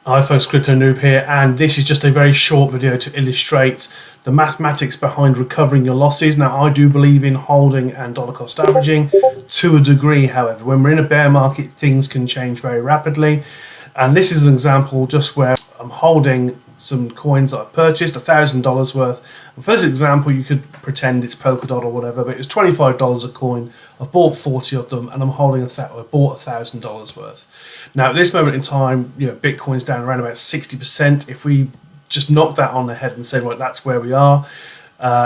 Hi folks, Crypto Noob here, and this is just a very short video to illustrate the mathematics behind recovering your losses. Now, I do believe in holding and dollar cost averaging to a degree. However, when we're in a bear market, things can change very rapidly. And this is an example just where I'm holding some coins that I've purchased, $1,000 worth. And for this example, you could pretend it's Polkadot or whatever, but it's $25 a coin. I've bought 40 of them, and I'm holding I bought $1,000 worth. Now, at this moment in time, Bitcoin's down around about 60%. If we just knock that on the head and say, right, that's where we are.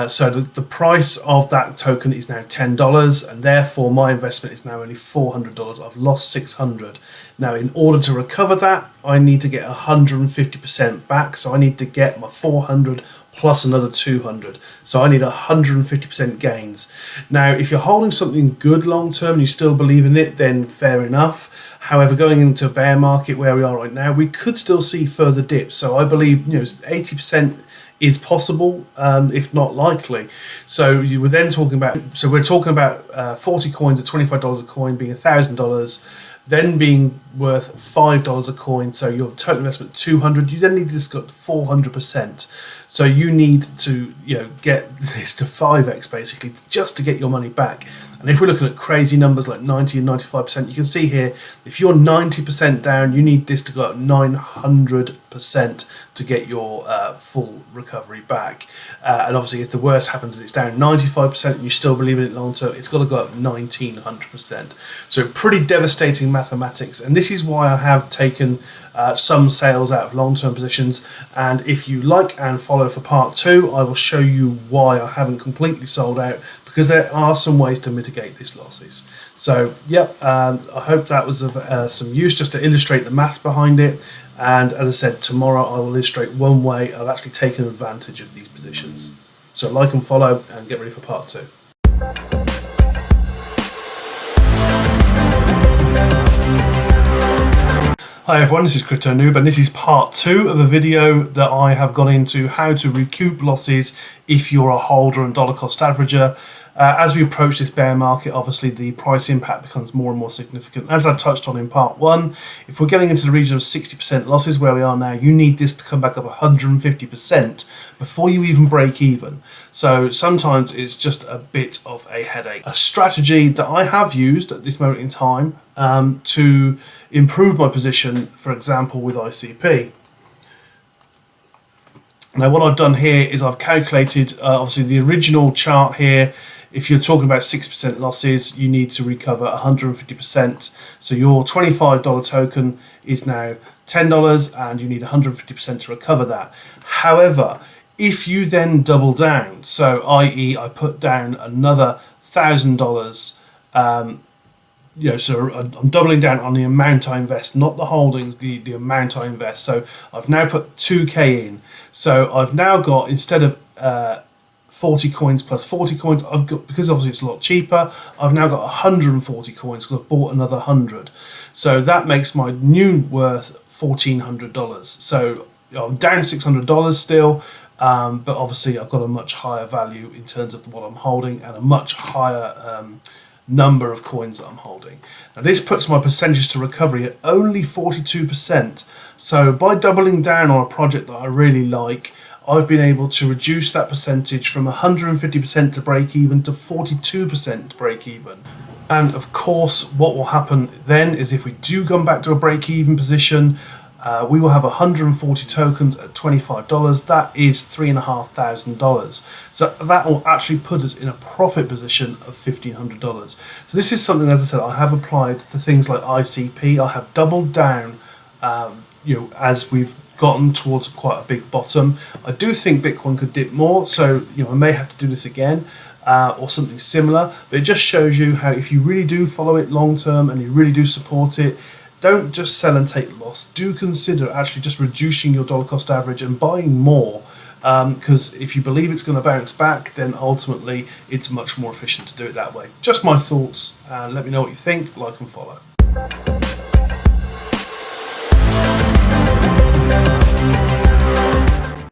So the price of that token is now $10, and therefore my investment is now only $400. I've lost $600. Now, in order to recover that, I need to get 150% back. So I need to get my 400 plus another 200. So I need 150% gains. Now, if you're holding something good long term and you still believe in it, then fair enough. However, going into a bear market where we are right now, we could still see further dips. So I believe 80% is possible, if not likely. So you were then talking about, we're talking about 40 coins at $25 a coin being $1,000, then being worth $5 a coin. So your total investment $200. You then need this got 400%. So you need to get this to 5x basically just to get your money back. And if we're looking at crazy numbers like 90 and 95%, you can see here, if you're 90% down, you need this to go up 900% to get your full recovery back. And obviously, if the worst happens and it's down 95% and you still believe in it long term, it's got to go up 1900%. So pretty devastating mathematics. And this is why I have taken some sales out of long-term positions. And if you like and follow for part 2, I will show you why I haven't completely sold out, because there are some ways to mitigate these losses. So, I hope that was of some use just to illustrate the maths behind it. And as I said, tomorrow I will illustrate one way I've actually taken advantage of these positions. So like and follow and get ready for part 2. Hi everyone, this is Crypto Noob, and this is part 2 of a video that I have gone into how to recoup losses if you're a holder and dollar cost averager. As we approach this bear market, obviously the price impact becomes more and more significant. As I touched on in part 1, if we're getting into the region of 60% losses where we are now, you need this to come back up 150% before you even break even. So sometimes it's just a bit of a headache. A strategy that I have used at this moment in time to improve my position, for example, with ICP. Now, what I've done here is I've calculated, obviously, the original chart here. If you're talking about 6% losses, you need to recover 150%. So your $25 token is now $10, and you need 150% to recover that. However, if you then double down, so i.e. I put down another $1,000, so I'm doubling down on the amount I invest, not the holdings, the amount I invest. So I've now put 2K in. So I've now got, instead of 40 coins plus 40 coins, I've got, because obviously it's a lot cheaper, I've now got 140 coins because I've bought another 100. So that makes my new worth $1,400. So I'm down $600 still, but obviously I've got a much higher value in terms of what I'm holding and a much higher number of coins that I'm holding. Now this puts my percentage to recovery at only 42%. So by doubling down on a project that I really like, I've been able to reduce that percentage from 150% to break even to 42% to break even. And of course, what will happen then is if we do come back to a break even position, we will have 140 tokens at $25. That is $3,500. So that will actually put us in a profit position of $1,500. So this is something, as I said, I have applied to things like ICP. I have doubled down, as we've gotten towards quite a big bottom. I do think Bitcoin could dip more, so I may have to do this again. Or something similar, but it just shows you how if you really do follow it long term and you really do support it, don't just sell and take loss. Do consider actually just reducing your dollar cost average and buying more, because if you believe it's going to bounce back, then ultimately it's much more efficient to do it that way. Just my thoughts, and let me know what you think. Like and follow.